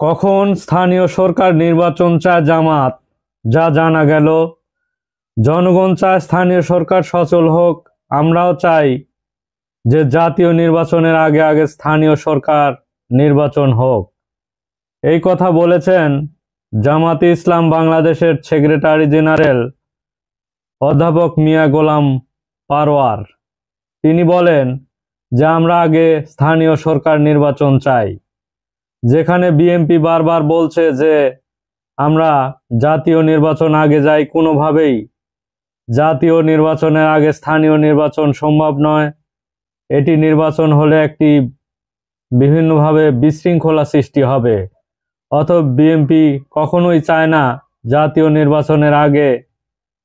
কখন স্থানীয় সরকার নির্বাচন চায় জামাত, যা জানা গেল। জনগণ চায় স্থানীয় সরকার সচল হোক। আমরাও চাই যে জাতীয় নির্বাচনের আগে আগে স্থানীয় সরকার নির্বাচন হোক। এই কথা বলেছেন জামাতে ইসলাম বাংলাদেশের সেক্রেটারি জেনারেল অধ্যাপক মিয়া গোলাম পারোয়ার। তিনি বলেন যে আমরা আগে স্থানীয় সরকার নির্বাচন চাই। যেখানে বিএনপি বারবার বলছে যে আমরা জাতীয় নির্বাচন আগে যাই, কোনোভাবেই জাতীয় নির্বাচনের আগে স্থানীয় নির্বাচন সম্ভব নয়। এটি নির্বাচন হলে একটি বিভিন্নভাবে বিশৃঙ্খলা সৃষ্টি হবে। অতএব বিএনপি কখনোই চায় না জাতীয় নির্বাচনের আগে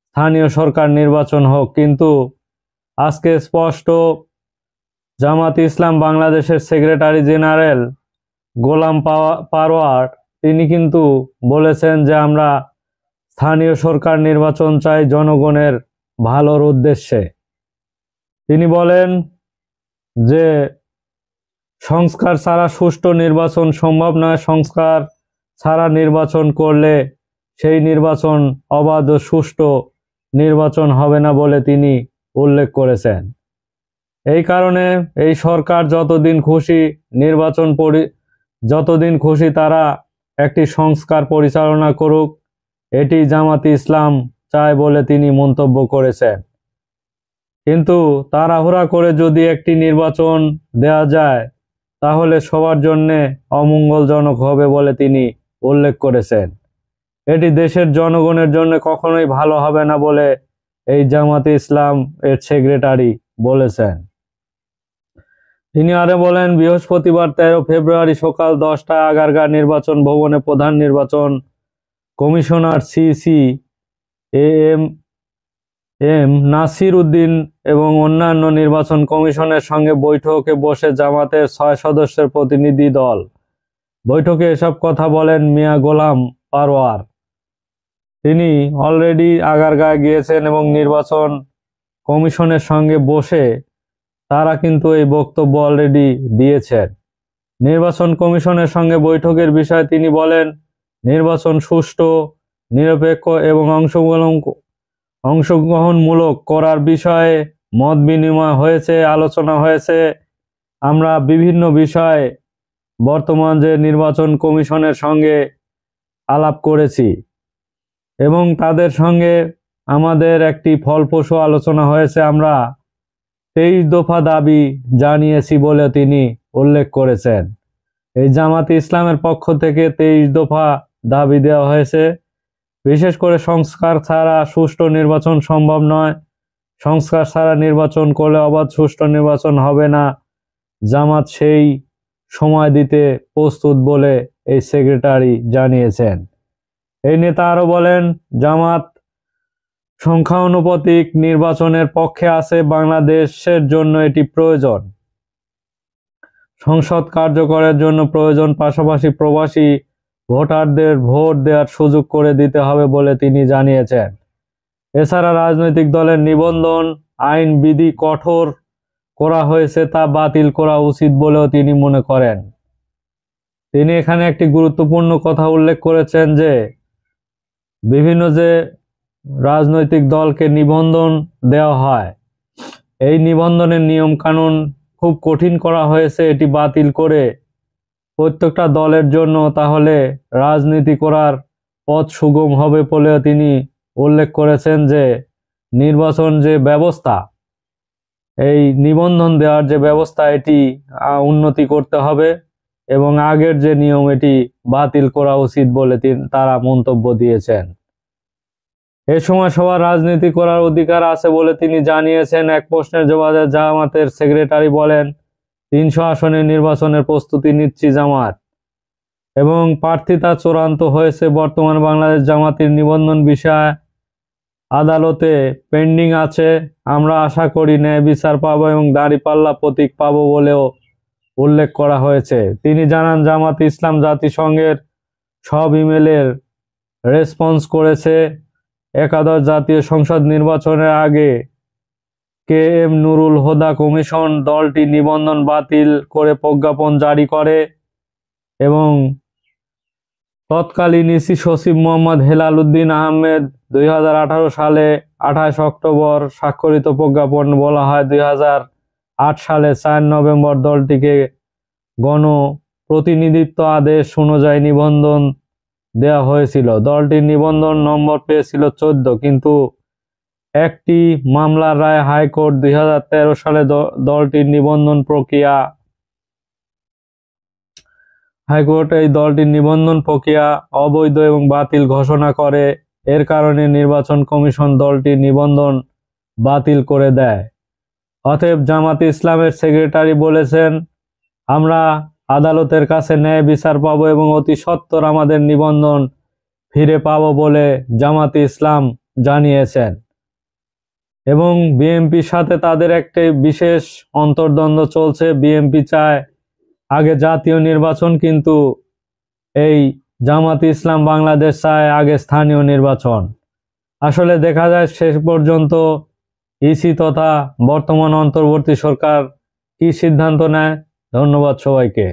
স্থানীয় সরকার নির্বাচন হোক। কিন্তু আজকে স্পষ্ট জামাতে ইসলাম বাংলাদেশের সেক্রেটারি জেনারেল গোলাম পারোয়ার তিনি কিন্তু বলেছেন যে আমরা স্থানীয় সরকার নির্বাচন চাই জনগণের ভালোর উদ্দেশ্যে। তিনি বলেন যে সংস্কার ছাড়া সুষ্ঠু নির্বাচন সম্ভব নয়। সংস্কার ছাড়া নির্বাচন করলে সেই নির্বাচন অবাধ ও সুষ্ঠু নির্বাচন হবে না বলে তিনি উল্লেখ করেছেন। এই কারণে এই সরকার যতদিন খুশি তারা একটি সংস্কার পরিচালনা করুক, এটি জামাতে ইসলাম চায় বলে তিনি মন্তব্য করেছেন। কিন্তু তাড়াহুড়া করে যদি একটি নির্বাচন দেয়া যায় তাহলে সবার জন্য অমঙ্গলজনক হবে বলে তিনি উল্লেখ করেছেন। এটি দেশের জনগণের জন্য কখনোই ভালো হবে না বলে এই জামাতে ইসলাম এর সেক্রেটারি বলেছেন। তিনি আরো বলেন, বৃহস্পতিবার 13 ফেব্রুয়ারি সকাল 10টায় আগারগাঁও নির্বাচন ভবনে প্রধান নির্বাচন commissioner CC M Nasir Uddin এবং অন্যান্য নির্বাচন কমিশনের সঙ্গে বৈঠকে বসে জামাতের 6 সদস্যের প্রতিনিধি দল। বৈঠকে এসব কথা বলেন মিয়া গোলাম পারোয়ার। তিনি অলরেডি আগারগাঁও গিয়েছেন এবং নির্বাচন কমিশনের সঙ্গে বসে তারা কিন্তু এই বক্তব্য অলরেডি দিয়েছেন। নির্বাচন কমিশনের সঙ্গে বৈঠকের বিষয়ে তিনি বলেন, নির্বাচন সুষ্ঠু, নিরপেক্ষ এবং অংশগ্রহণমূলক করার বিষয়ে মত বিনিময় হয়েছে, আলোচনা হয়েছে। আমরা বিভিন্ন বিষয়ে বর্তমান যে নির্বাচন কমিশনের সঙ্গে আলাপ করেছি এবং তাদের সঙ্গে আমাদের একটি ফলপ্রসূ আলোচনা হয়েছে। আমরা 23 দফা দাবি জানিয়েছি বলে তিনি উল্লেখ করেছেন। এই জামাতে ইসলামের পক্ষ থেকে 23 দফা দাবি দেওয়া হয়েছে। বিশেষ করে সংস্কার ছাড়া সুষ্ঠু নির্বাচন সম্ভব নয়। সংস্কার ছাড়া নির্বাচন করলে অবাধ সুষ্ঠু নির্বাচন হবে না। জামাত সেই সময় দিতে প্রস্তুত বলে এই সেক্রেটারি জানিয়েছেন। এই নেতা আরো বলেন, জামাত সংখ্যানুপাতিক নির্বাচনের পক্ষে আছে। বাংলাদেশের জন্য এটি প্রয়োজন। সংসদ কার্যকরের জন্য প্রয়োজন, পাশাপাশি প্রবাসী ভোটারদের ভোট দেওয়ার সুযোগ করে দিতে হবে বলে তিনি জানিয়েছেন। এছাড়া রাজনৈতিক দলের নিবন্ধন আইন বিধি কঠোর করা হয়েছে, তা বাতিল করা উচিত বলেও তিনি মনে করেন। তিনি এখানে একটি গুরুত্বপূর্ণ কথা উল্লেখ করেছেন যে বিভিন্ন যে রাজনৈতিক দলকে নিবন্ধন দেওয়া হয়, এই নিবন্ধনের নিয়ম কানুন খুব কঠিন করা হয়েছে। এটি বাতিল করে প্রত্যেকটা দলের জন্য তাহলে রাজনীতি করার পথ সুগম হবে বলেও তিনি উল্লেখ করেছেন যে নির্বাচন যে ব্যবস্থা, এই নিবন্ধন দেওয়ার যে ব্যবস্থা, এটি উন্নতি করতে হবে এবং আগের যে নিয়ম এটি বাতিল করা উচিত বলে তারা মন্তব্য দিয়েছেন। এ সময় সবার রাজনীতি করার অধিকার আছে বলে তিনি জানিয়েছেন। এক প্রশ্নের জবাবে জামাতের সেক্রেটারি বলেন, 300 আসনের নির্বাচনের প্রস্তুতি নিচ্ছি জামাত এবং প্রার্থিতা চূড়ান্ত হয়েছে। বর্তমান বাংলাদেশ জামাতের নিবন্ধন বিষয় আদালতে পেন্ডিং আছে। আমরা আশা করি ন্যায় বিচার পাবো এবং দাঁড়িপাল্লা প্রতীক পাবো বলেও উল্লেখ করা হয়েছে। তিনি জানান, জামাত ইসলাম জাতিসংঘের সব ইমেলের রেসপন্স করেছে। একাদশ জাতীয় সংসদ নির্বাচনের আগে K M Nurul Huda commission দলটি নিবন্ধন বাতিল করে প্রজ্ঞাপন জারি করে এবং তৎকালীন ইসি সচিব মোহাম্মদ হেলাল উদ্দিন আহমেদ 2018 সালে 28 অক্টোবর স্বাক্ষরিত প্রজ্ঞাপন বলা হয় 2008 সালে 4 নভেম্বর দলটিকে গণপ্রতিনিধিত্ব আদেশ অনুযায়ী নিবন্ধন দেওয়া হয়েছিল। দলটির নিবন্ধন নম্বর পেয়েছিল 14, কিন্তু একটি মামলার রায় হাইকোর্ট 2013 সালে দলটির নিবন্ধন প্রক্রিয়া অবৈধ এবং বাতিল ঘোষণা করে। এর কারণে নির্বাচন কমিশন দলটির নিবন্ধন বাতিল করে দেয়। অতএব জামাতে ইসলামের সেক্রেটারি বলেছেন, আমরা আদালতের কাছে ন্যায় বিচার পাবো এবং অতি সত্বর আমাদের নিবন্ধন ফিরে পাবো বলে জামাতে ইসলাম জানিয়েছেন। এবং বিএনপির সাথে তাদের একটি বিশেষ অন্তর্দ্বন্দ্ব চলছে। বিএনপি চায় আগে জাতীয় নির্বাচন, কিন্তু এই জামাতে ইসলাম বাংলাদেশ চায় আগে স্থানীয় নির্বাচন। আসলে দেখা যায় শেষ পর্যন্ত ইসি তথা বর্তমান অন্তর্বর্তী সরকার কি সিদ্ধান্ত নেয়। ধন্যবাদ সবাইকে।